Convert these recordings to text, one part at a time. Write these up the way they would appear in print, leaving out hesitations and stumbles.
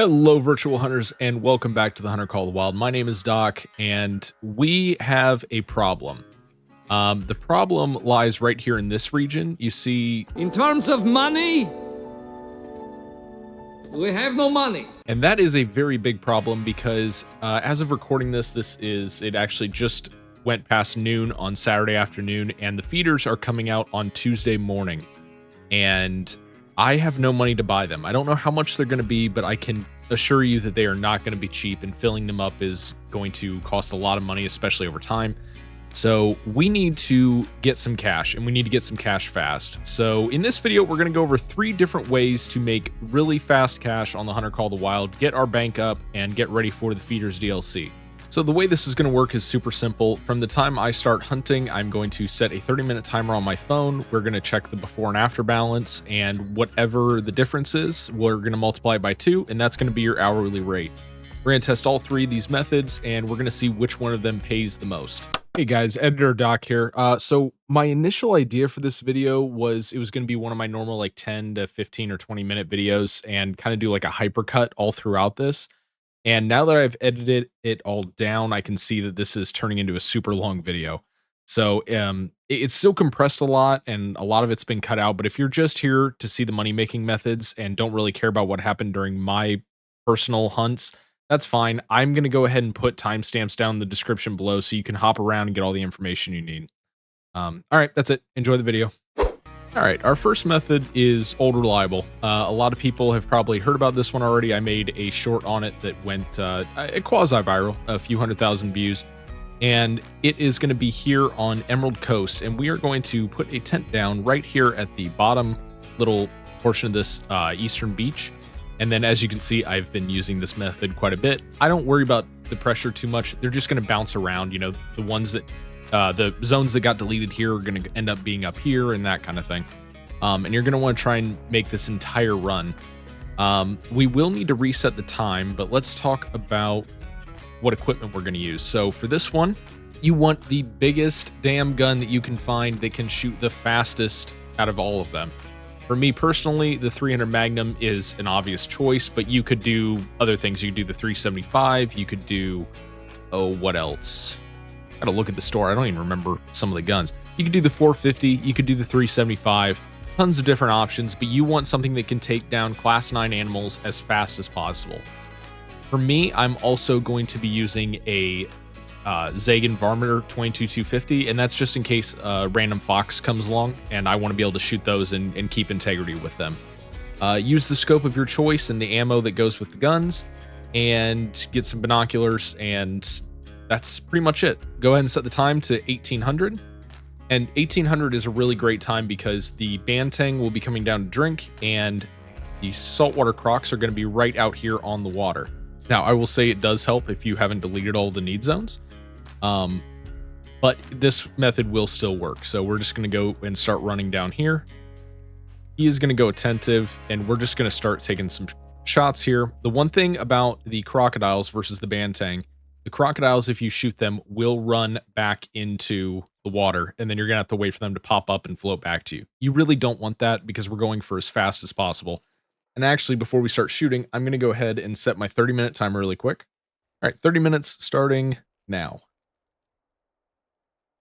Hello, virtual hunters, and welcome back to the Hunter Call of the Wild. My name is Doc, and we have a problem. The problem lies right here in this region. You see, In terms of money, we have no money. and that is a very big problem because as of recording this, it actually just went past noon on Saturday afternoon, and the feeders are coming out on Tuesday morning, and I have no money to buy them. I don't know how much they're going to be, but I can assure you that they are not going to be cheap, and filling them up is going to cost a lot of money, especially over time. So we need to get some cash, and we need to get some cash fast. So in this video, we're going to go over 3 different ways to make really fast cash on the Hunter Call of the Wild, get our bank up, and get ready for the Feeders DLC. So the way this is going to work is super simple. From the time I start hunting, I'm going to set a 30-minute timer on my phone. We're going to check the before and after balance, and whatever the difference is, we're going to multiply it by 2, and that's going to be your hourly rate. We're going to test all 3 of these methods, and we're going to see which one of them pays the most. Hey guys, Editor Doc here. So my initial idea for this video was it was going to be one of my normal like 10 to 15 or 20-minute videos and kind of do like a hypercut all throughout this. And now that I've edited it all down, I can see that this is turning into a super long video. So it's still compressed a lot, and a lot of it's been cut out. But if you're just here to see the money-making methods and don't really care about what happened during my personal hunts, that's fine. I'm going to go ahead and put timestamps down in the description below so you can hop around and get all the information you need. All right, that's it. Enjoy the video. All right, our first method is Old Reliable. A lot of people have probably heard about this one already. I made a short on it that went quasi-viral, a few 100,000 views. And it is going to be here on Emerald Coast. And we are going to put a tent down right here at the bottom little portion of this eastern beach. And then as you can see, I've been using this method quite a bit. I don't worry about the pressure too much. They're just going to bounce around. You know, the ones that the zones that got deleted here are going to end up being up here and that kind of thing. And you're going to want to try and make this entire run. We will need to reset the time, but let's talk about what equipment we're going to use. So for this one, you want the biggest damn gun that you can find that can shoot the fastest out of all of them. For me personally, the 300 Magnum is an obvious choice, but you could do other things. You could do the 375. You could do, oh, what else? Gotta look at the store. I don't even remember some of the guns. You could do the 450. You could do the 375. Tons of different options, but you want something that can take down Class 9 animals as fast as possible. For me, I'm also going to be using a Zagan Varminter 22-250, and that's just in case a random fox comes along, and I want to be able to shoot those and keep integrity with them. Use the scope of your choice and the ammo that goes with the guns, and get some binoculars, and that's pretty much it. Go ahead and set the time to 1800. And 1800 is a really great time because the banteng will be coming down to drink, and the saltwater crocs are going to be right out here on the water. Now, I will say it does help if you haven't deleted all the need zones. But this method will still work. So we're just going to go and start running down here. He is going to go attentive, and we're just going to start taking some shots here. The one thing about the crocodiles versus the banteng, the crocodiles, if you shoot them, will run back into the water, and then you're going to have to wait for them to pop up and float back to you. You really don't want that because we're going for as fast as possible. And actually, before we start shooting, I'm going to go ahead and set my 30-minute timer really quick. All right, 30 minutes starting now.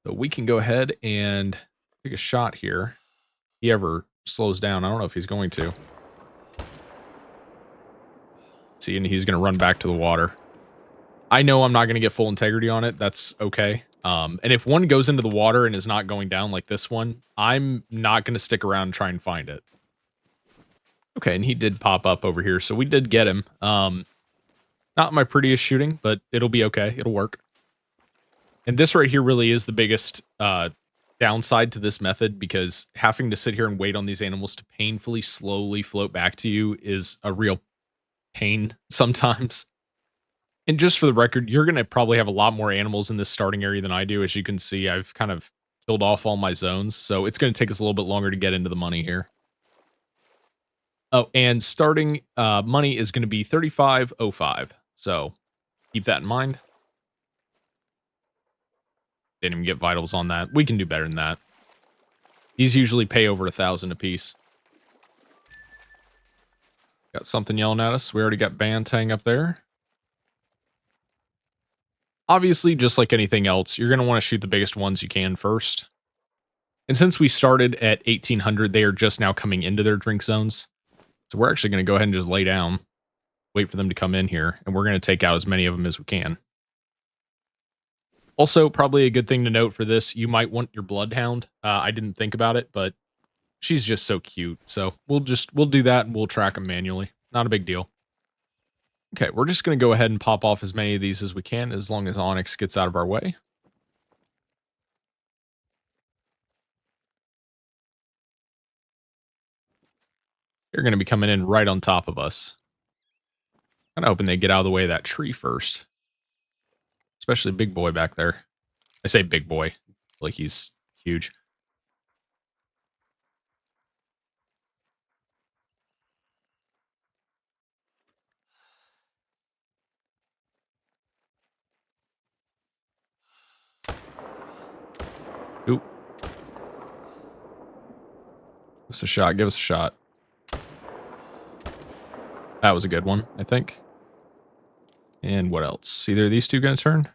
So we can go ahead and take a shot here. If he ever slows down, I don't know if he's going to. See, and he's going to run back to the water. I know I'm not going to get full integrity on it. That's okay. And if one goes into the water and is not going down like this one, I'm not going to stick around and try and find it. Okay, and he did pop up over here, so we did get him. Not my prettiest shooting, but it'll be okay. It'll work. And this right here really is the biggest downside to this method, because having to sit here and wait on these animals to painfully, slowly float back to you is a real pain sometimes. And just for the record, you're going to probably have a lot more animals in this starting area than I do. As you can see, I've kind of killed off all my zones, so it's going to take us a little bit longer to get into the money here. Oh, and starting money is going to be 35.05, so keep that in mind. Didn't even get vitals on that. We can do better than that. These usually pay over 1,000 a piece. Got something yelling at us. We already got Bantang up there. Obviously, just like anything else, you're going to want to shoot the biggest ones you can first. And since we started at 1800, they are just now coming into their drink zones. So we're actually going to go ahead and just lay down, wait for them to come in here, and we're going to take out as many of them as we can. Also, probably a good thing to note for this, you might want your bloodhound. I didn't think about it, but she's just so cute. So we'll do that and we'll track them manually. Not a big deal. Okay, we're just going to go ahead and pop off as many of these as we can, as long as Onyx gets out of our way. They're going to be coming in right on top of us. Kind of hoping they get out of the way of that tree first. Especially big boy back there. I say big boy, like he's huge. Oop. Give us a shot, give us a shot. That was a good one, I think. And what else? Either of these two gonna turn?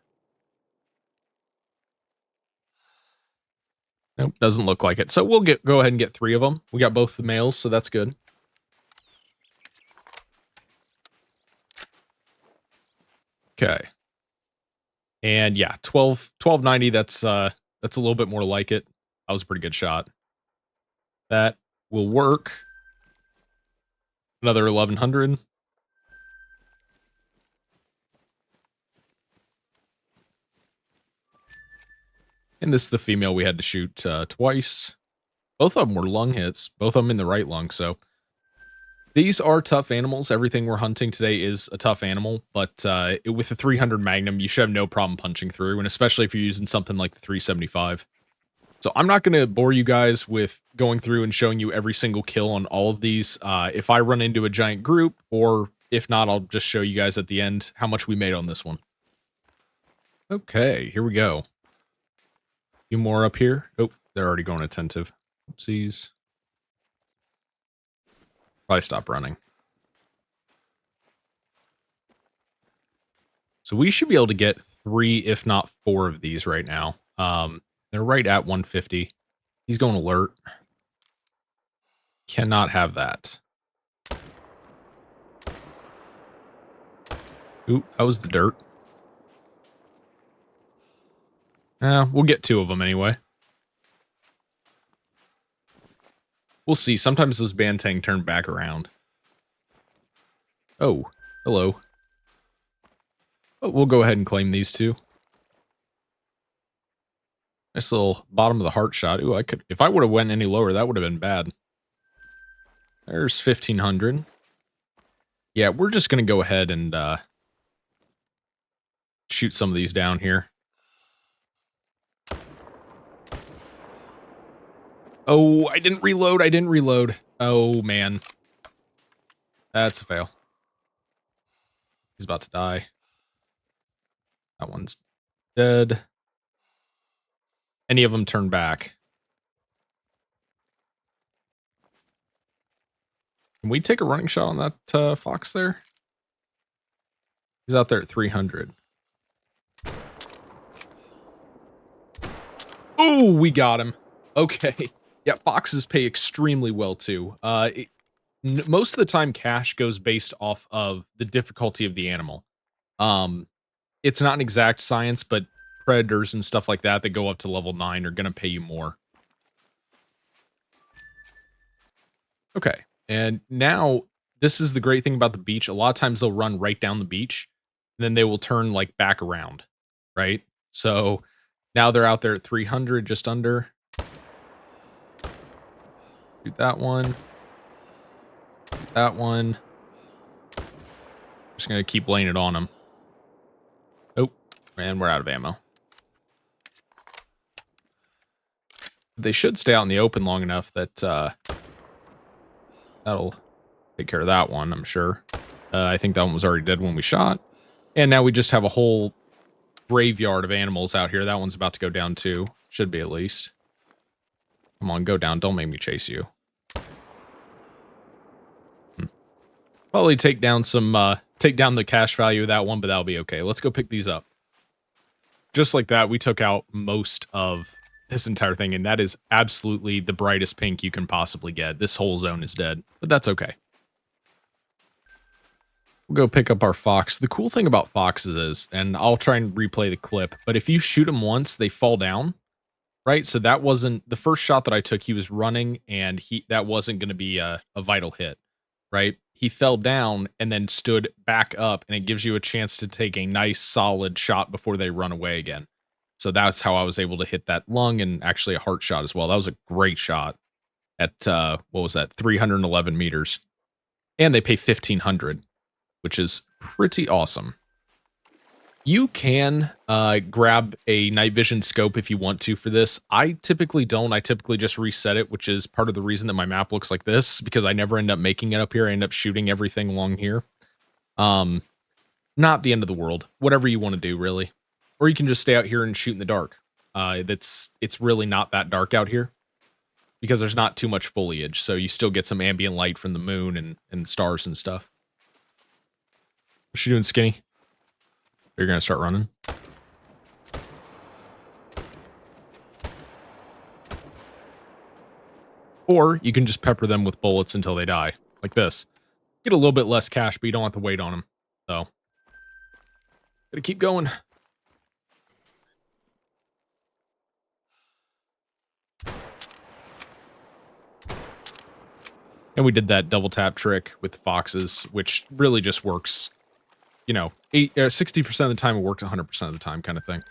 Nope, doesn't look like it. So we'll go ahead and get 3 of them. We got both the males, so that's good. Okay. And yeah, 1290, that's a little bit more like it. That was a pretty good shot. That will work. Another 1100. And this is the female we had to shoot twice. Both of them were lung hits. Both of them in the right lung, so these are tough animals. Everything we're hunting today is a tough animal, but with the 300 Magnum, you should have no problem punching through, and especially if you're using something like the 375. So I'm not going to bore you guys with going through and showing you every single kill on all of these. If I run into a giant group, or if not, I'll just show you guys at the end how much we made on this one. Okay, here we go. A few more up here. Oh, they're already going attentive. Oopsies. Probably stop running. So we should be able to get 3, if not 4 of these right now. They're right at 150. He's going alert. Cannot have that. Ooh, that was the dirt. We'll get 2 of them anyway. We'll see. Sometimes those Bantang turn back around. Oh, hello. Oh, we'll go ahead and claim these 2. Nice little bottom of the heart shot. Ooh, I could, if I would have went any lower, that would have been bad. There's 1500. Yeah, we're just going to go ahead and shoot some of these down here. Oh, I didn't reload. Oh, man. That's a fail. He's about to die. That one's dead. Any of them turn back. Can we take a running shot on that fox there? He's out there at 300. Oh, we got him. Okay. Yeah, foxes pay extremely well, too. Most of the time, cash goes based off of the difficulty of the animal. It's not an exact science, but predators and stuff like that that go up to level 9 are going to pay you more. Okay. And now, this is the great thing about the beach. A lot of times they'll run right down the beach, and then they will turn, like, back around, right? So, now they're out there at 300, just under. Shoot that one. Shoot that one. Just going to keep laying it on them. Oh, and we're out of ammo. They should stay out in the open long enough that that'll take care of that one, I'm sure. I think that one was already dead when we shot. And now we just have a whole graveyard of animals out here. That one's about to go down too. Should be at least. Come on, go down. Don't make me chase you. Probably take down the cash value of that one, but that'll be okay. Let's go pick these up. Just like that, we took out most of this entire thing, and that is absolutely the brightest pink you can possibly get. This whole zone is dead, but that's okay. We'll go pick up our fox. The cool thing about foxes is, and I'll try and replay the clip, but if you shoot them once, they fall down, right? So that wasn't the first shot that I took. He was running, and that wasn't going to be a vital hit, right? He fell down and then stood back up, and it gives you a chance to take a nice solid shot before they run away again. So that's how I was able to hit that lung and actually a heart shot as well. That was a great shot at what was that, 311 meters, and they pay 1,500, which is pretty awesome. You can grab a night vision scope if you want to for this. I typically don't. I typically just reset it, which is part of the reason that my map looks like this, because I never end up making it up here. I end up shooting everything along here. Not the end of the world. Whatever you want to do, really. Or you can just stay out here and shoot in the dark. It's really not that dark out here because there's not too much foliage, so you still get some ambient light from the moon and the stars and stuff. What you doing, Skinny? You're gonna start running. Or you can just pepper them with bullets until they die, like this. Get a little bit less cash, but you don't have to wait on them. So, gotta keep going. And we did that double tap trick with the foxes, which really just works. 60% of the time it works 100% of the time kind of thing.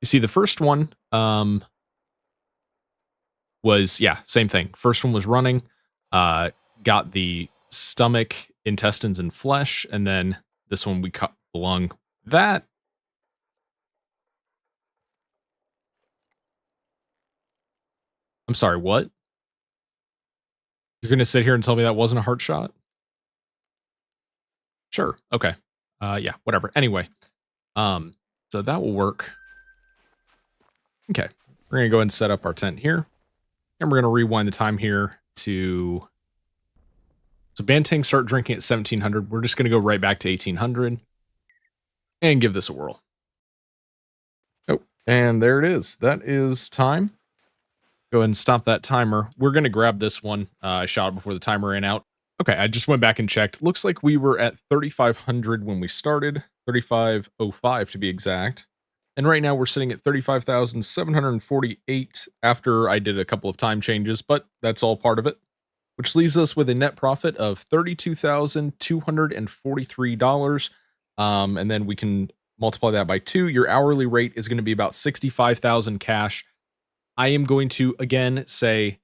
You see, the first one was, same thing. First one was running, got the stomach, intestines, and flesh, and then this one we cut the lung. I'm sorry, what? You're gonna sit here and tell me that wasn't a heart shot? Sure. Okay. Yeah, whatever. Anyway, so that will work. Okay. We're gonna go ahead and set up our tent here. And we're gonna rewind the time here to Bantang start drinking at 1700. We're just gonna go right back to 1800 and give this a whirl. Oh, and there it is. That is time. Go ahead and stop that timer. We're gonna grab this one. I shot it before the timer ran out. Okay, I just went back and checked. Looks like we were at 3,500 when we started, 3,505 to be exact. And right now we're sitting at 35,748 after I did a couple of time changes, but that's all part of it, which leaves us with a net profit of $32,243. And then we can multiply that by 2. Your hourly rate is going to be about 65,000 cash. I am going to, again, say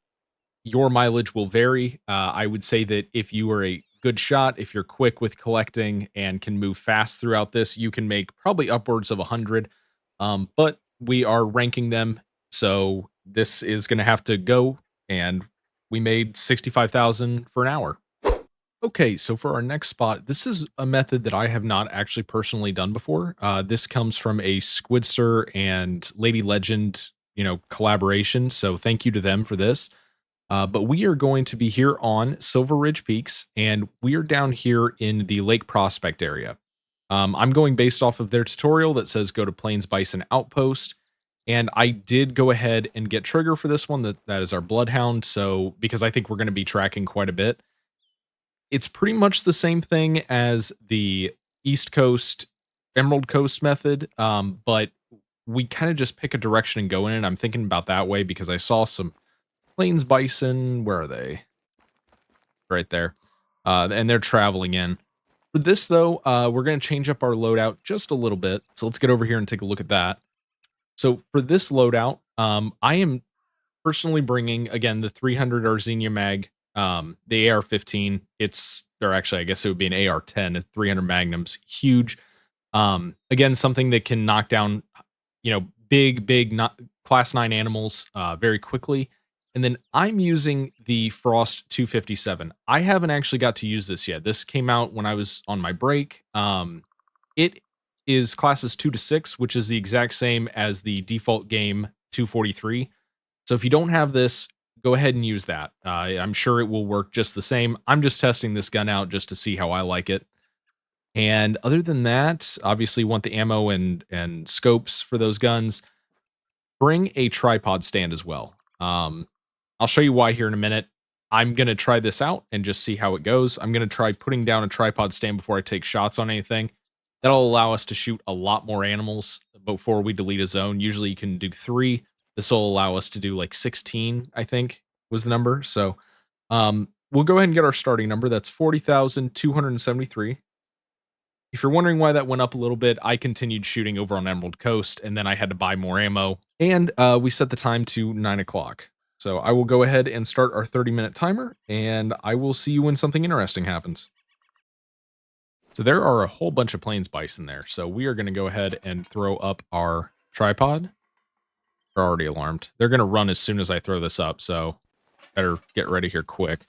your mileage will vary. I would say that if you are a good shot, if you're quick with collecting and can move fast throughout this, you can make probably upwards of 100. But we are ranking them, so this is going to have to go, and we made 65,000 for an hour. Okay, so for our next spot, this is a method that I have not actually personally done before. This comes from a Squidster and Lady Legend, collaboration. So thank you to them for this. But we are going to be here on Silver Ridge Peaks, and we are down here in the Lake Prospect area. I'm going based off of their tutorial that says go to Plains Bison Outpost, and I did go ahead and get Trigger for this one. That is our Bloodhound, so because I think we're going to be tracking quite a bit. It's pretty much the same thing as the East Coast, Emerald Coast method, but we kind of just pick a direction and go in it. I'm thinking about that way because I saw some Plains Bison. Where are they? Right there. And they're traveling in. For this, though, we're going to change up our loadout just a little bit. So let's get over here and take a look at that. So for this loadout, I am personally bringing, again, the 300 Arzenia mag, the AR-15. Or actually, I guess it would be an AR-10 at 300 Magnums. Huge. Again, something that can knock down, big, not class 9 animals very quickly. And then I'm using the Frost 257. I haven't actually got to use this yet. This came out when I was on my break. It is classes 2 to 6, which is the exact same as the default game 243. So if you don't have this, go ahead and use that. I'm sure it will work just the same. I'm just testing this gun out just to see how I like it. And other than that, obviously want the ammo and scopes for those guns. Bring a tripod stand as well. I'll show you why here in a minute. I'm gonna try this out and just see how it goes. I'm gonna try putting down a tripod stand before I take shots on anything. That'll allow us to shoot a lot more animals before we delete a zone. Usually you can do 3. This will allow us to do like 16, I think was the number. So we'll go ahead and get our starting number. That's 40,273. If you're wondering why that went up a little bit, I continued shooting over on Emerald Coast, and then I had to buy more ammo. And we set the time to 9 o'clock. So I will go ahead and start our 30-minute timer, and I will see you when something interesting happens. So there are a whole bunch of plains bison there. So we are going to go ahead and throw up our tripod. They're already alarmed. They're going to run as soon as I throw this up, so better get ready here quick.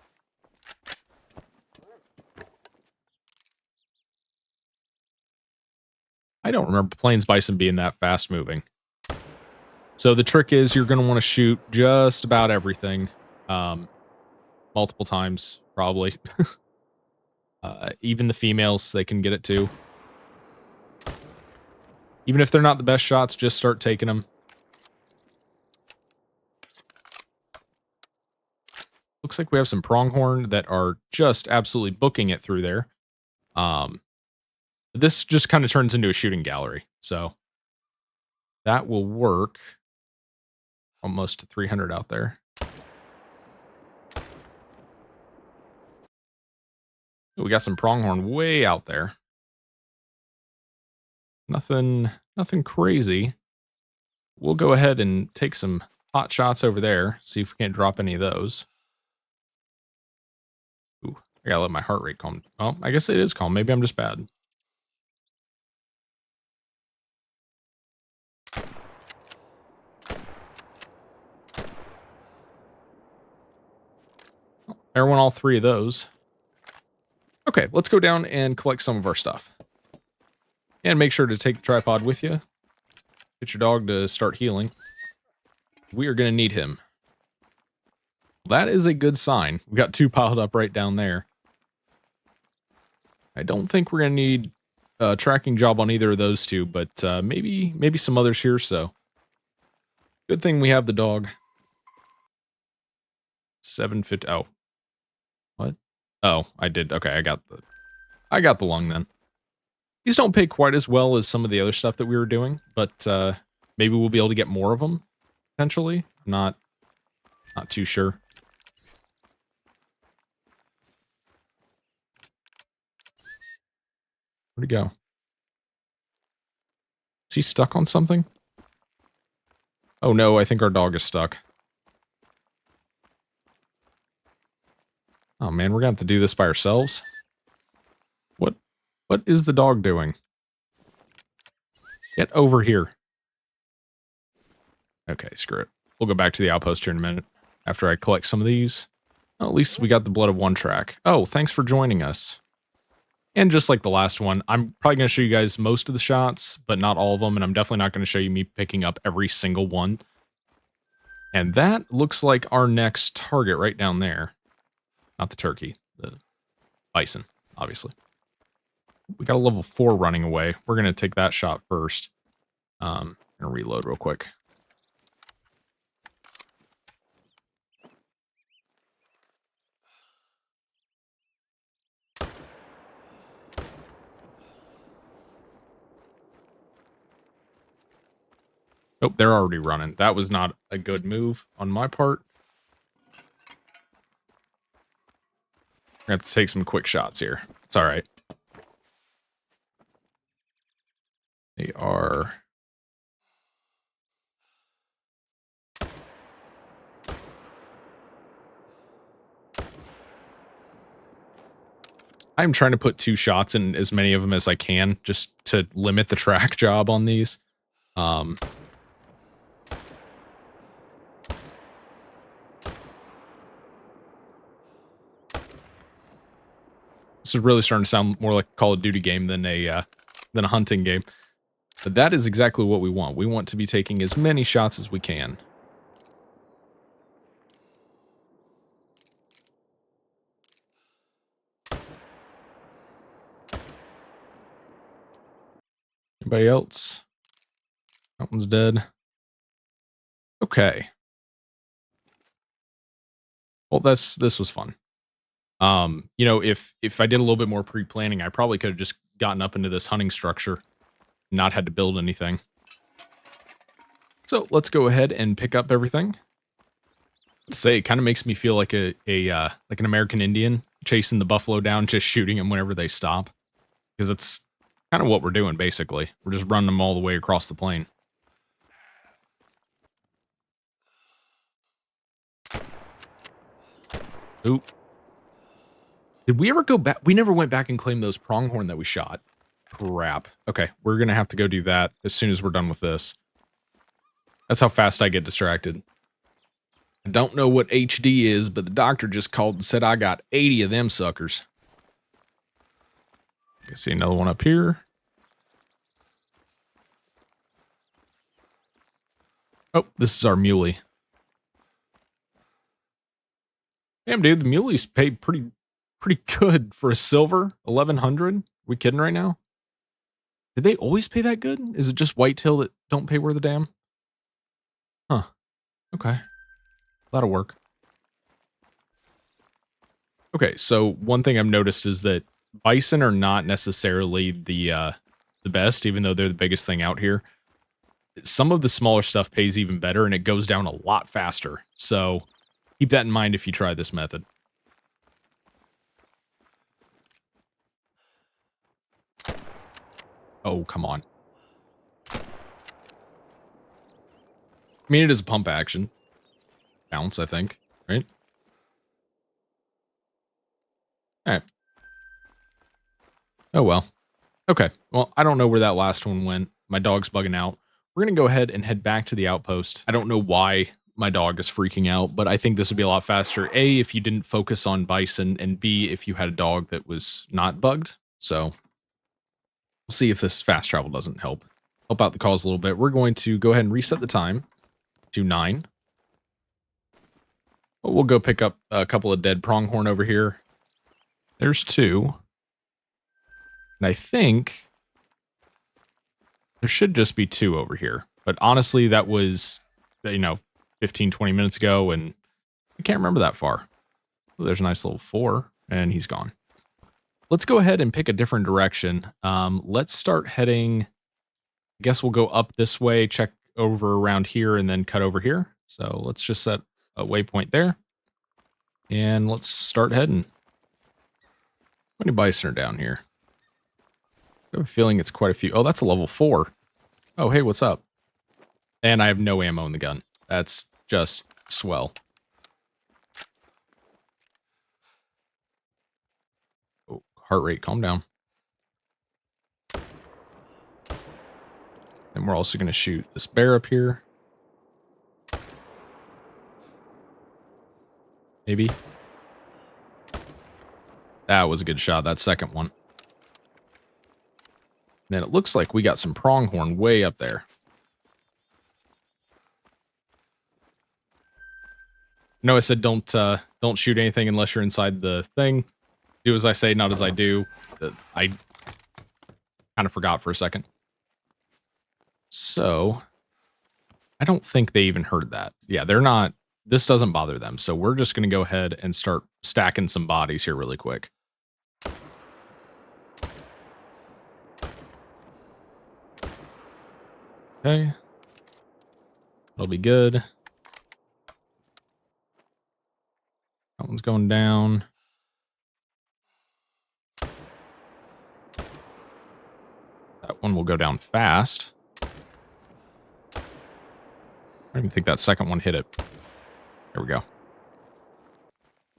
I don't remember plains bison being that fast moving. So the trick is you're going to want to shoot just about everything. Multiple times, probably. Even the females, they can get it too. Even if they're not the best shots, just start taking them. Looks like we have some pronghorn that are just absolutely booking it through there. This just kind of turns into a shooting gallery. So that will work. Almost to 300 out there. We got some pronghorn way out there. Nothing crazy. We'll go ahead and take some hot shots over there. See if we can't drop any of those. Ooh, I gotta let my heart rate calm. Well, I guess it is calm. Maybe I'm just bad. There went all 3 of those. Okay, let's go down and collect some of our stuff. And make sure to take the tripod with you. Get your dog to start healing. We are going to need him. That is a good sign. We got 2 piled up right down there. I don't think we're going to need a tracking job on either of those 2, but maybe some others here, so. Good thing we have the dog. 750. Oh. What? Oh, I did. Okay, I got the lung then. These don't pay quite as well as some of the other stuff that we were doing, but maybe we'll be able to get more of them, potentially. Not too sure. Where'd he go? Is he stuck on something? Oh no, I think our dog is stuck. Oh man, we're gonna have to do this by ourselves. What is the dog doing? Get over here. Okay, screw it. We'll go back to the outpost here in a minute after I collect some of these. Well, at least we got the blood of one track. Oh, thanks for joining us. And just like the last one, I'm probably going to show you guys most of the shots, but not all of them. And I'm definitely not going to show you me picking up every single one. And that looks like our next target right down there. Not the turkey, the bison, obviously. We got a level 4 running away. We're going to take that shot first. I'm going to reload real quick. Oh, they're already running. That was not a good move on my part. I have to take some quick shots here. It's all right. They are... I'm trying to put 2 shots in as many of them as I can, just to limit the track job on these. This is really starting to sound more like a Call of Duty game than a hunting game. But that is exactly what we want. We want to be taking as many shots as we can. Anybody else? That one's dead. Okay. Well, this was fun. You know, if I did a little bit more pre-planning, I probably could have just gotten up into this hunting structure, not had to build anything. So let's go ahead and pick up everything. I'd say it kind of makes me feel like like an American Indian chasing the buffalo down, just shooting them whenever they stop, because it's kind of what we're doing basically. We're just running them all the way across the plain. Oop. Did we ever go back? We never went back and claimed those pronghorn that we shot. Crap. Okay, we're gonna have to go do that as soon as we're done with this. That's how fast I get distracted. I don't know what HD is, but the doctor just called and said I got 80 of them suckers. I see another one up here. Oh, this is our muley. Damn, dude, the muleys pay pretty good for a silver. 1100. We kidding right now? Did they always pay that good? Is it just whitetail that don't pay worth a damn? Huh. Okay. That'll work. Okay, so one thing I've noticed is that bison are not necessarily the best, even though they're the biggest thing out here. Some of the smaller stuff pays even better, and it goes down a lot faster. So keep that in mind if you try this method. Oh, come on. I mean, it is a pump action. Bounce, I think, right? All right. Oh, well. Okay. Well, I don't know where that last one went. My dog's bugging out. We're going to go ahead and head back to the outpost. I don't know why my dog is freaking out, but I think this would be a lot faster. A, if you didn't focus on bison, and B, if you had a dog that was not bugged. So we'll see if this fast travel doesn't help out the cause a little bit. We're going to go ahead and reset the time to 9. But we'll go pick up a couple of dead pronghorn over here. There's 2. And I think there should just be 2 over here. But honestly, that was, 15, 20 minutes ago, and I can't remember that far. Oh, there's a nice little 4, and he's gone. Let's go ahead and pick a different direction. Let's start heading, I guess we'll go up this way, check over around here, and then cut over here. So let's just set a waypoint there. And let's start heading. How many bison are down here? I have a feeling it's quite a few. Oh, that's a level 4. Oh, hey, what's up? And I have no ammo in the gun. That's just swell. Oh, heart rate, calm down. And we're also going to shoot this bear up here. Maybe. That was a good shot, that second one. Then it looks like we got some pronghorn way up there. No, I said don't shoot anything unless you're inside the thing. Do as I say, not as I do. I kind of forgot for a second. So, I don't think they even heard that. Yeah, they're not. This doesn't bother them. So we're just going to go ahead and start stacking some bodies here really quick. Okay. That'll be good. That one's going down. That one will go down fast. I don't even think that second one hit it. There we go.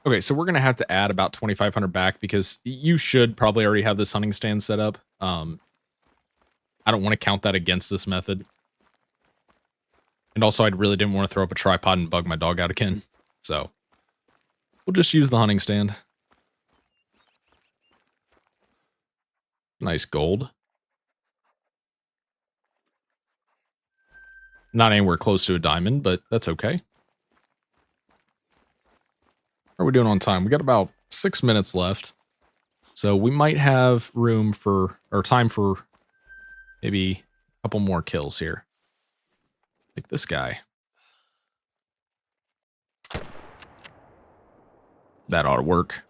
Okay, so we're going to have to add about 2,500 back because you should probably already have this hunting stand set up. I don't want to count that against this method. And also, I really didn't want to throw up a tripod and bug my dog out again. So, we'll just use the hunting stand. Nice gold. Not anywhere close to a diamond, but that's okay. How are we doing on time? We got about 6 minutes left. So we might have room for, or time for Maybe a couple more kills here. Like this guy. That ought to work.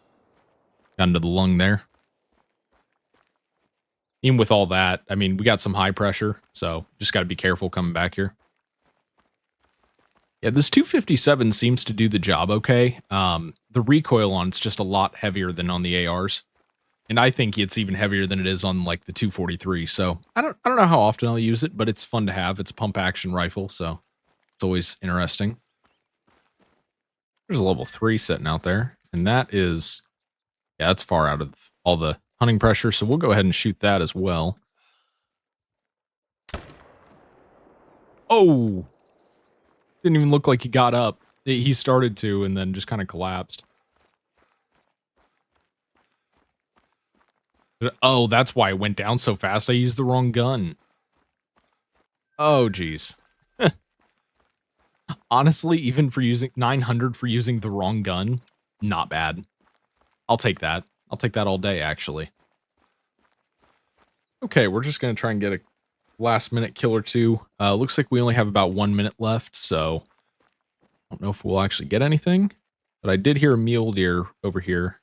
Gun to the lung there. Even with all that, I mean, we got some high pressure, so just got to be careful coming back here. Yeah, this 257 seems to do the job okay. The recoil on it's just a lot heavier than on the ARs. And I think it's even heavier than it is on like the 243. So I don't know how often I'll use it, but it's fun to have. It's a pump action rifle, so it's always interesting. There's a level 3 sitting out there, and that is, yeah, that's far out of all the hunting pressure, so we'll go ahead and shoot that as well. Oh! Didn't even look like he got up. He started to and then just kind of collapsed. Oh, that's why it went down so fast. I used the wrong gun. Oh, geez. Honestly, even for using 900 for using the wrong gun, not bad. I'll take that. I'll take that all day, actually. Okay, we're just going to try and get a last minute kill or two. Looks like we only have about 1 minute left, so I don't know if we'll actually get anything. But I did hear a mule deer over here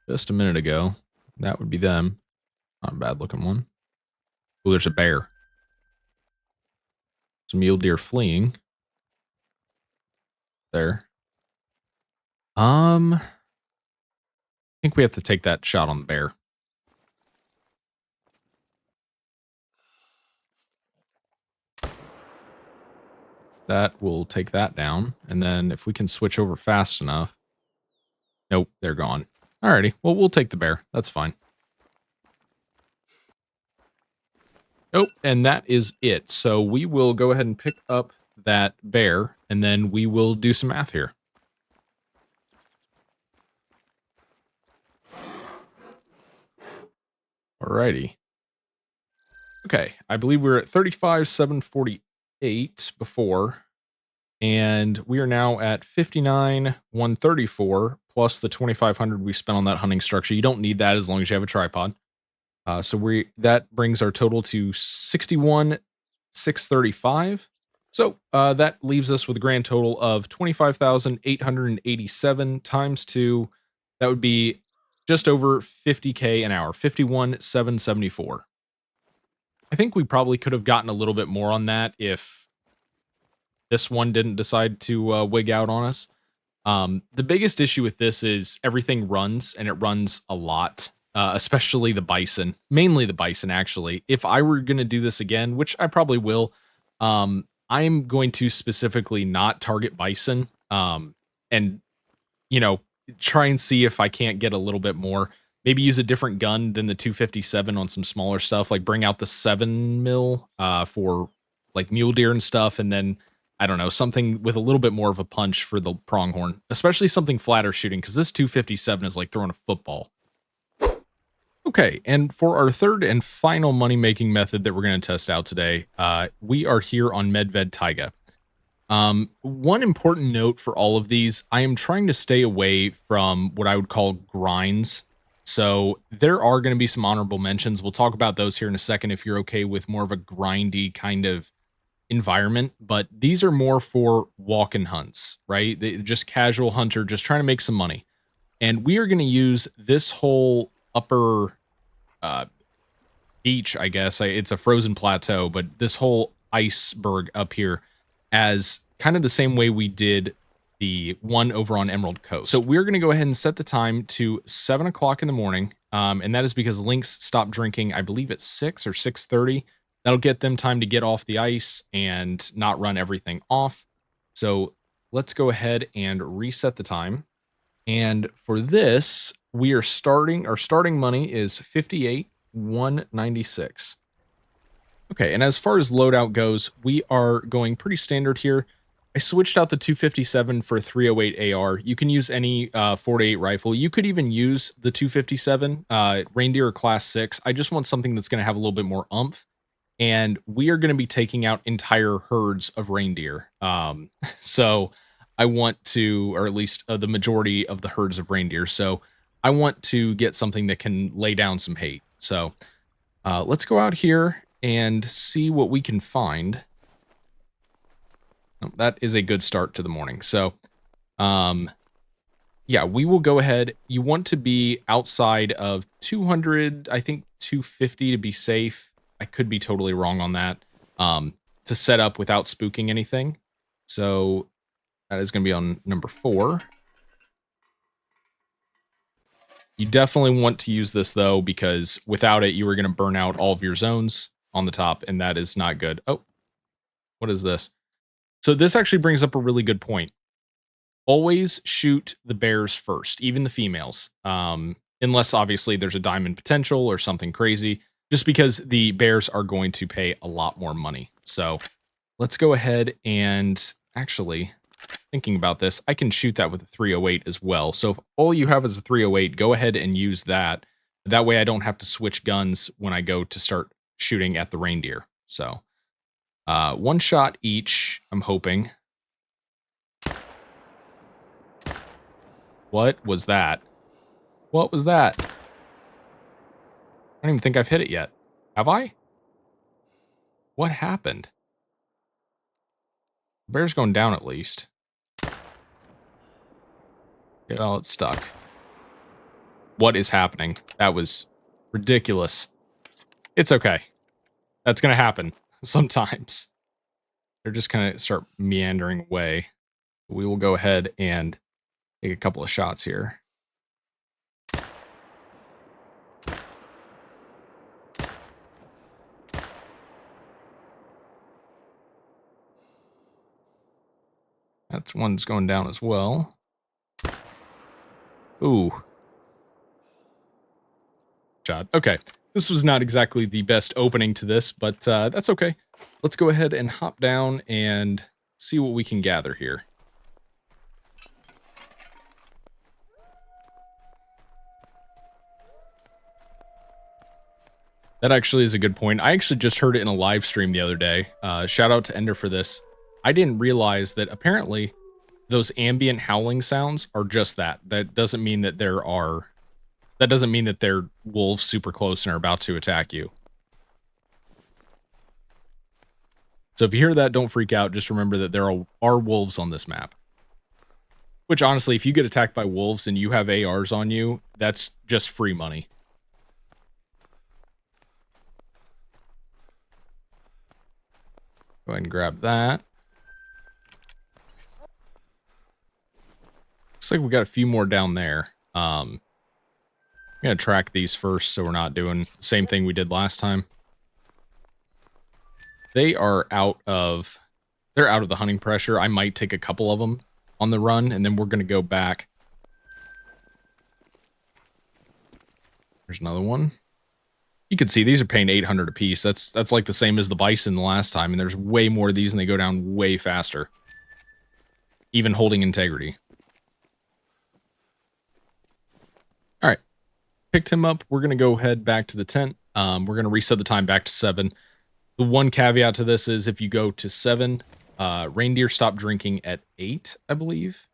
just a minute ago. That would be them. Not a bad looking one. Oh, there's a bear. Some mule deer fleeing. There. I think we have to take that shot on the bear. That will take that down. And then if we can switch over fast enough. Nope, they're gone. Alrighty. Well, we'll take the bear. That's fine. Oh, and that is it. So we will go ahead and pick up that bear, and then we will do some math here. Alrighty. Okay, I believe we were at 35,748 before, and we are now at 59,134 plus the 2,500 we spent on that hunting structure. You don't need that as long as you have a tripod. So that brings our total to 61,635. So that leaves us with a grand total of 25,887 times 2. That would be just over 50K an hour, 51,774. I think we probably could have gotten a little bit more on that if this one didn't decide to wig out on us. The biggest issue with this is everything runs, and it runs a lot, especially the bison, mainly the bison, actually. If I were going to do this again, which I probably will, I'm going to specifically not target bison, and, you know, try and see if I can't get a little bit more. Maybe use a different gun than the 257 on some smaller stuff, like bring out the 7 mil for like mule deer and stuff, and then I don't know, something with a little bit more of a punch for the pronghorn, especially something flatter shooting, because this 257 is like throwing a football. Okay, and for our third and final money-making method that we're going to test out today, we are here on Medved Taiga. One important note for all of these, I am trying to stay away from what I would call grinds. So there are going to be some honorable mentions. We'll talk about those here in a second if you're okay with more of a grindy kind of environment, but these are more for walk and hunts, right? Just casual hunter, just trying to make some money. And we are going to use this whole upper uh, beach, I guess. It's a frozen plateau, but this whole iceberg up here as kind of the same way we did the one over on Emerald Coast. So we're going to go ahead and set the time to 7 o'clock in the morning. And that is because Lynx stopped drinking, I believe at 6 or 6:30. That'll get them time to get off the ice and not run everything off. So let's go ahead and reset the time. And for this, our starting money is 58,196. Okay, and as far as loadout goes, we are going pretty standard here. I switched out the 257 for 308 AR. You can use any 4-8 rifle. You could even use the 257 Reindeer Class 6. I just want something that's going to have a little bit more oomph. And we are going to be taking out entire herds of reindeer. So I want to, or at least the majority of the herds of reindeer. So I want to get something that can lay down some hate. So Let's go out here and see what we can find. Oh, that is a good start to the morning. So, um, yeah, we will go ahead. You want to be outside of 200, I think 250 to be safe. I could be totally wrong on that. To set up without spooking anything. So that is going to be on number 4. You definitely want to use this though, because without it, you are going to burn out all of your zones on the top, and that is not good. Oh, what is this? So this actually brings up a really good point. Always shoot the bears first, even the females. Unless obviously there's a diamond potential or something crazy, just because the bears are going to pay a lot more money. So let's go ahead and actually, thinking about this, I can shoot that with a 308 as well. So if all you have is a 308, go ahead and use that. That way I don't have to switch guns when I go to start shooting at the reindeer. So one shot each, I'm hoping. What was that? What was that? I don't even think I've hit it yet. Have I? What happened? The bear's going down at least. Yeah, well, it's stuck. What is happening? That was ridiculous. It's okay. That's going to happen sometimes. They're just going to start meandering away. We will go ahead and take a couple of shots here. That's one's going down as well. Ooh. Shot. Okay. This was not exactly the best opening to this, but that's okay. Let's go ahead and hop down and see what we can gather here. That actually is a good point. I actually just heard it in a live stream the other day. Shout out to Ender for this. I didn't realize that apparently those ambient howling sounds are just that. That doesn't mean that that doesn't mean that they're wolves super close and are about to attack you. So if you hear that, don't freak out. Just remember that there are wolves on this map. Which honestly, if you get attacked by wolves and you have ARs on you, that's just free money. Go ahead and grab that. Looks like we got a few more down there. I'm gonna track these first so we're not doing the same thing we did last time. They're out of the hunting pressure. I might take a couple of them on the run, and then we're gonna go back. There's another one. You can see these are paying 800 a piece. That's like the same as the bison the last time, and there's way more of these, and they go down way faster. Even holding integrity. All right, picked him up. We're gonna go head back to the tent. We're gonna reset the time back to 7. The one caveat to this is if you go to 7, reindeer stop drinking at 8, I believe.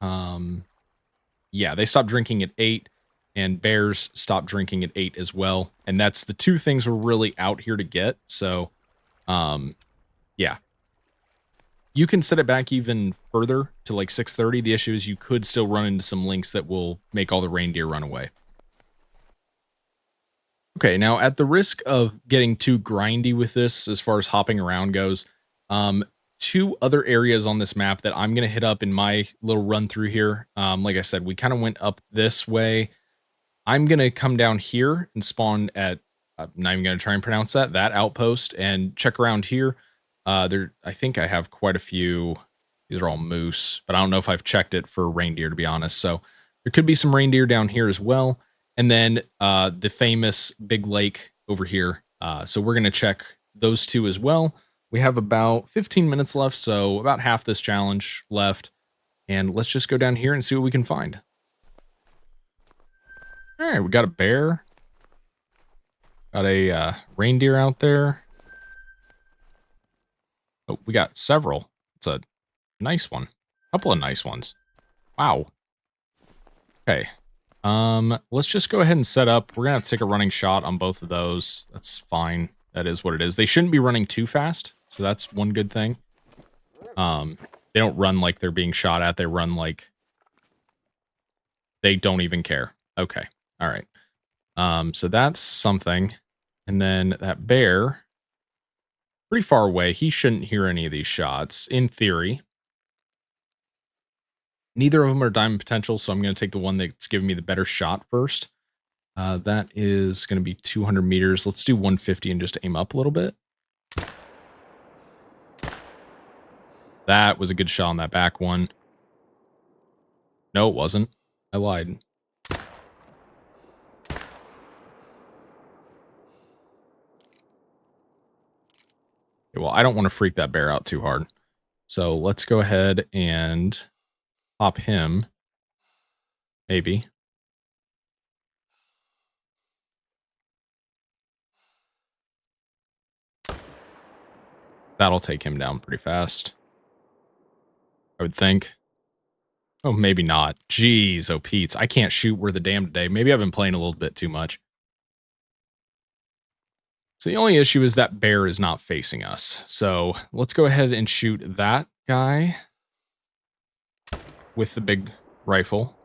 Yeah, they stop drinking at 8, and bears stop drinking at 8 as well. And that's the two things we're really out here to get. So, yeah. You can set it back even further to like 6:30. The issue is you could still run into some links that will make all the reindeer run away. Okay, now at the risk of getting too grindy with this as far as hopping around goes, um, 2 other areas on this map that I'm going to hit up in my little run through here. Like I said, we kind of went up this way. I'm going to come down here and spawn at, I'm not even going to try and pronounce that outpost, and check around here. I think I have quite a few. These are all moose, but I don't know if I've checked it for reindeer, to be honest. So there could be some reindeer down here as well. And then the famous big lake over here. So we're going to check those 2 as well. We have about 15 minutes left, so about half this challenge left. And let's just go down here and see what we can find. All right, we got a bear. Got a reindeer out there. Oh, we got several. It's a nice one. A couple of nice ones. Wow. Okay. Let's just go ahead and set up. We're gonna have to take a running shot on both of those. That's fine. That is what it is. They shouldn't be running too fast, so that's one good thing. Um, they don't run like they're being shot at. They run like they don't even care. Okay. All right. So that's something. And then that bear, pretty far away. He shouldn't hear any of these shots, in theory. Neither of them are diamond potential, so I'm going to take the one that's giving me the better shot first. That is going to be 200 meters. Let's do 150 and just aim up a little bit. That was a good shot on that back one. No, it wasn't. I lied. Okay, well, I don't want to freak that bear out too hard. So let's go ahead and pop him. Maybe. That'll take him down pretty fast, I would think. Oh, maybe not. Jeez, oh Pete's. I can't shoot worth a damn today. Maybe I've been playing a little bit too much. So the only issue is that bear is not facing us. So let's go ahead and shoot that guy with the big rifle.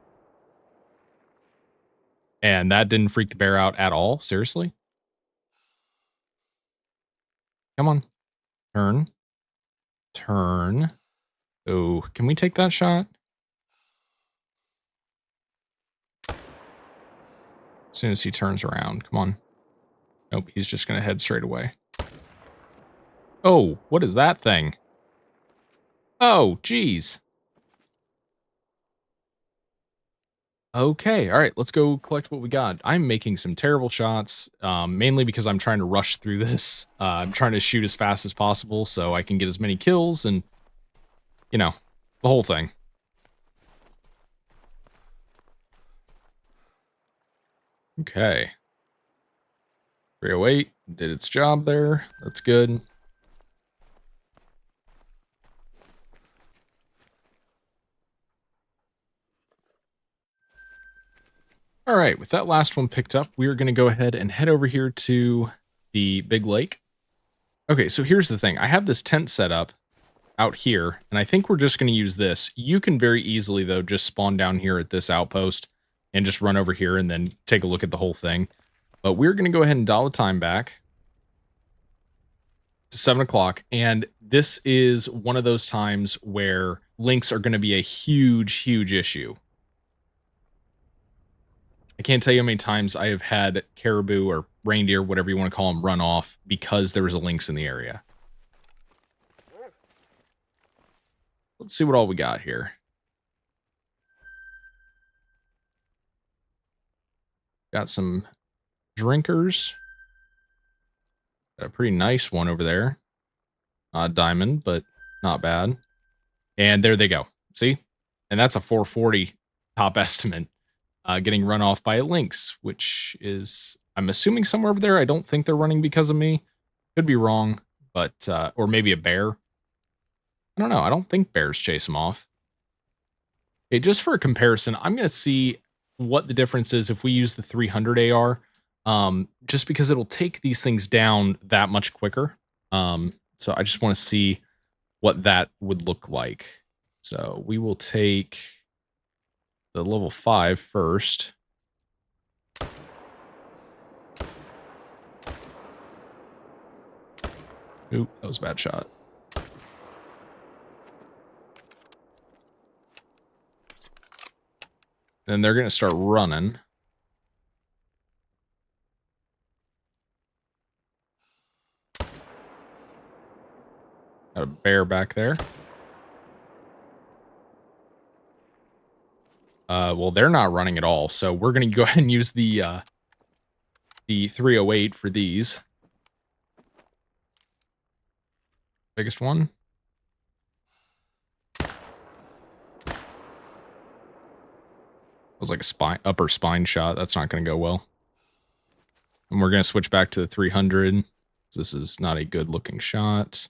And that didn't freak the bear out at all. Seriously? Come on. Turn. Turn. Oh, can we take that shot? As soon as he turns around. Come on. Nope, he's just going to head straight away. Oh, what is that thing? Oh, geez. Okay, all right, let's go collect what we got. I'm making some terrible shots, mainly because I'm trying to rush through this. I'm trying to shoot as fast as possible so I can get as many kills and, you know, the whole thing. Okay. 308 did its job there. That's good. All right, with that last one picked up, we are going to go ahead and head over here to the big lake. Okay, so here's the thing. I have this tent set up out here, and I think we're just going to use this. You can very easily, though, just spawn down here at this outpost and just run over here and then take a look at the whole thing. But we're going to go ahead and dial the time back to 7 o'clock, and this is one of those times where links are going to be a huge, huge issue. I can't tell you how many times I have had caribou or reindeer, whatever you want to call them, run off because there was a lynx in the area. Let's see what all we got here. Got some drinkers. Got a pretty nice one over there. Diamond, but not bad. And there they go. See? And that's a 440 top estimate. Getting run off by a lynx, which is, I'm assuming somewhere over there. I don't think they're running because of me. Could be wrong, but, or maybe a bear. I don't know. I don't think bears chase them off. Okay, just for a comparison, I'm going to see what the difference is if we use the 300 AR, just because it'll take these things down that much quicker. So I just want to see what that would look like. So we will take the level 5 first. Oop, that was a bad shot. Then they're going to start running. Got a bear back there. Well, they're not running at all, so we're going to go ahead and use the 308 for these. Biggest one. Was like a upper spine shot. That's not going to go well. And we're going to switch back to the 300. This is not a good looking shot.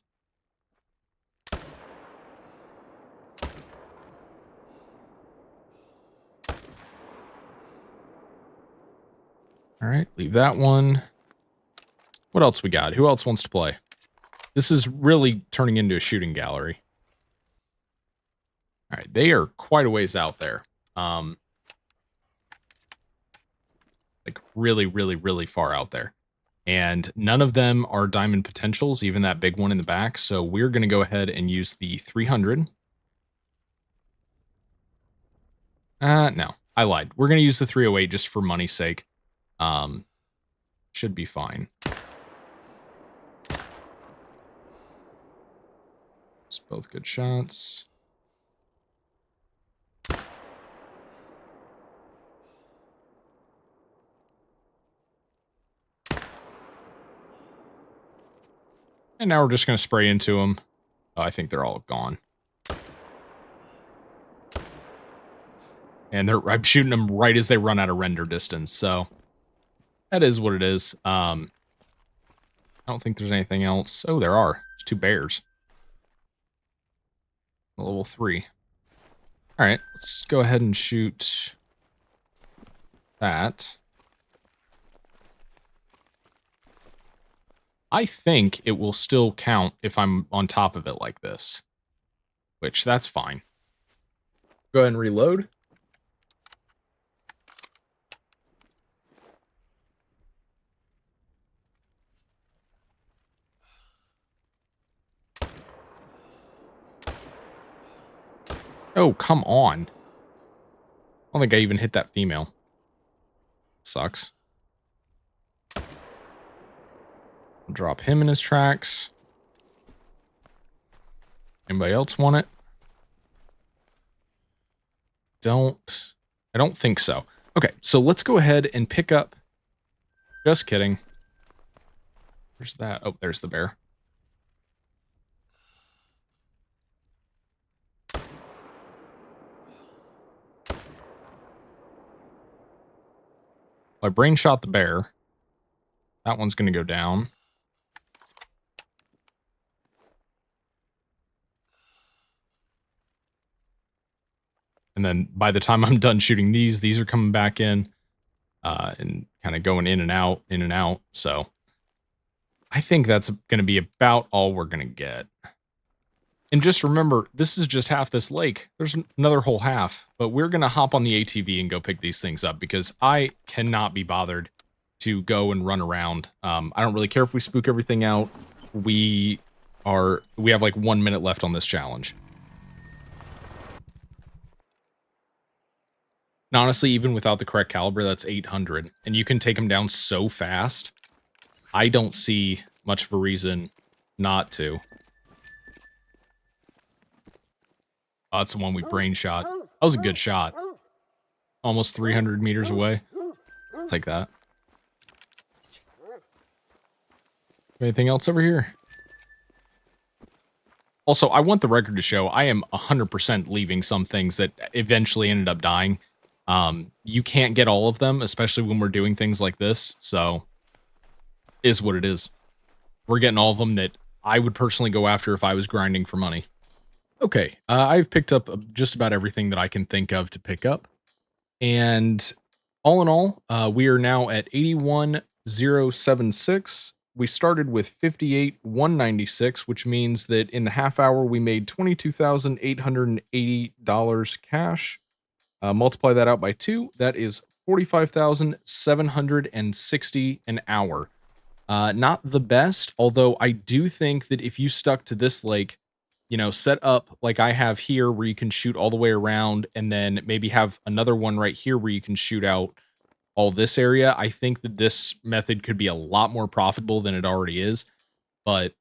All right, leave that one. What else we got? Who else wants to play? This is really turning into a shooting gallery. All right, they are quite a ways out there. Like really, really, really far out there. And none of them are diamond potentials, even that big one in the back. So we're going to go ahead and use the 300. No, I lied. We're going to use the 308 just for money's sake. Should be fine. It's both good shots. And now we're just going to spray into them. Oh, I think they're all gone. And I'm shooting them right as they run out of render distance, so that is what it is. I don't think there's anything else. Oh, there are. There's 2 bears. Level 3. All right, let's go ahead and shoot that. I think it will still count if I'm on top of it like this, which that's fine. Go ahead and reload. Oh, come on. I don't think I even hit that female. Sucks. Drop him in his tracks. Anybody else want it? I don't think so. Okay, so let's go ahead and pick up. Just kidding. Where's that? Oh, there's the bear. I brain shot the bear. That one's going to go down. And then by the time I'm done shooting these are coming back in and kind of going in and out, in and out. So I think that's going to be about all we're going to get. And just remember, this is just half this lake. There's another whole half, but we're going to hop on the ATV and go pick these things up because I cannot be bothered to go and run around. I don't really care if we spook everything out. We have like 1 minute left on this challenge. And honestly, even without the correct caliber, that's 800. And you can take them down so fast. I don't see much of a reason not to. Oh, that's the one we brain shot. That was a good shot. Almost 300 meters away. I'll take that. Anything else over here? Also, I want the record to show I am 100% leaving some things that eventually ended up dying. You can't get all of them, especially when we're doing things like this. So, is what it is. We're getting all of them that I would personally go after if I was grinding for money. Okay, I've picked up just about everything that I can think of to pick up. And all in all, we are now at 81,076. We started with 58,196, which means that in the half hour, we made $22,880 cash. Multiply that out by 2, that is 45,760 an hour. Not the best, although I do think that if you stuck to this lake, you know, set up like I have here where you can shoot all the way around and then maybe have another one right here where you can shoot out all this area. I think that this method could be a lot more profitable than it already is, but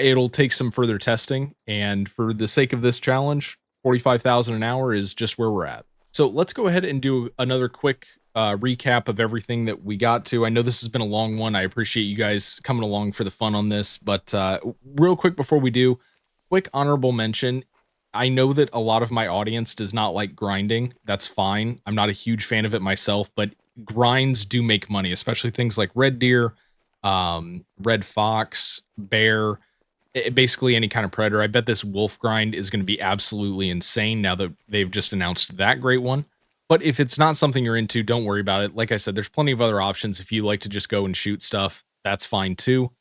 it'll take some further testing. And for the sake of this challenge, 45,000 an hour is just where we're at. So let's go ahead and do another quick recap of everything that we got to. I know this has been a long one. I appreciate you guys coming along for the fun on this, but real quick before we do, quick honorable mention. I know that a lot of my audience does not like grinding. That's fine. I'm not a huge fan of it myself, but grinds do make money, especially things like red deer, red fox, bear, basically any kind of predator. I bet this wolf grind is going to be absolutely insane now that they've just announced that great one. But if it's not something you're into, don't worry about it. Like I said, there's plenty of other options. If you like to just go and shoot stuff, that's fine too.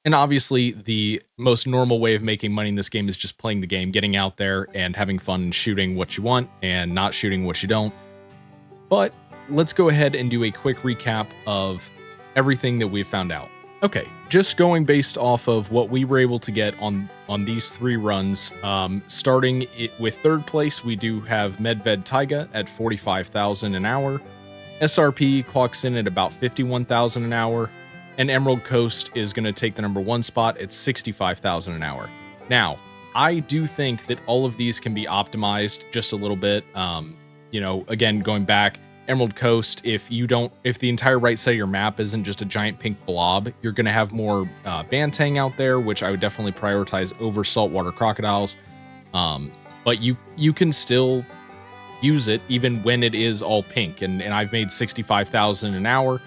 And obviously, the most normal way of making money in this game is just playing the game, getting out there and having fun and shooting what you want and not shooting what you don't. But let's go ahead and do a quick recap of everything that we've found out. Okay, just going based off of what we were able to get on these 3 runs. Starting with 3rd place, we do have Medved Taiga at 45,000 an hour. SRP clocks in at about 51,000 an hour, and Emerald Coast is going to take the number 1 spot at 65,000 an hour. Now, I do think that all of these can be optimized just a little bit. Again, going back, Emerald Coast, if the entire right side of your map isn't just a giant pink blob, you're going to have more Bantang out there, which I would definitely prioritize over saltwater crocodiles. But you can still use it even when it is all pink, and I've made 65,000 an hour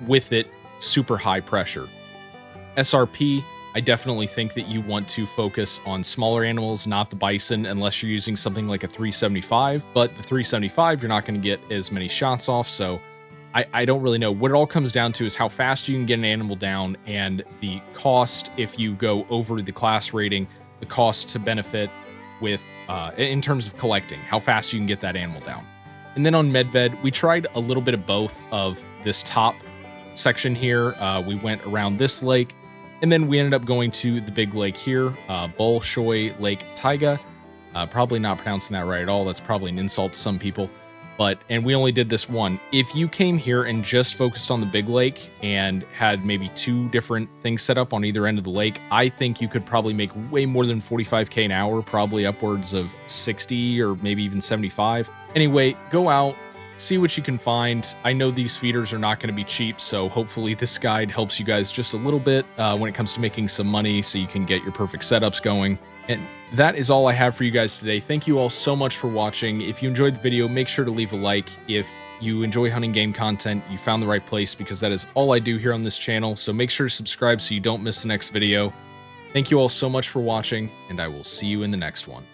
with it super high pressure. SRP, I definitely think that you want to focus on smaller animals, not the bison, unless you're using something like a 375. But the 375, you're not going to get as many shots off. So I don't really know. What it all comes down to is how fast you can get an animal down, and the cost if you go over the class rating, the cost to benefit with in terms of collecting, how fast you can get that animal down. And then on Medved, we tried a little bit of both of this top section here. We went around this lake, and then we ended up going to the big lake here, Bolshoi Lake Taiga. Probably not pronouncing that right at all. That's probably an insult to some people. And we only did this one. If you came here and just focused on the big lake and had maybe 2 different things set up on either end of the lake, I think you could probably make way more than 45k an hour, probably upwards of 60 or maybe even 75. Anyway, go out, see what you can find. I know these feeders are not going to be cheap, so hopefully this guide helps you guys just a little bit when it comes to making some money so you can get your perfect setups going. And that is all I have for you guys today. Thank you all so much for watching. If you enjoyed the video, make sure to leave a like. If you enjoy hunting game content, you found the right place, because that is all I do here on this channel. So make sure to subscribe so you don't miss the next video. Thank you all so much for watching, and I will see you in the next one.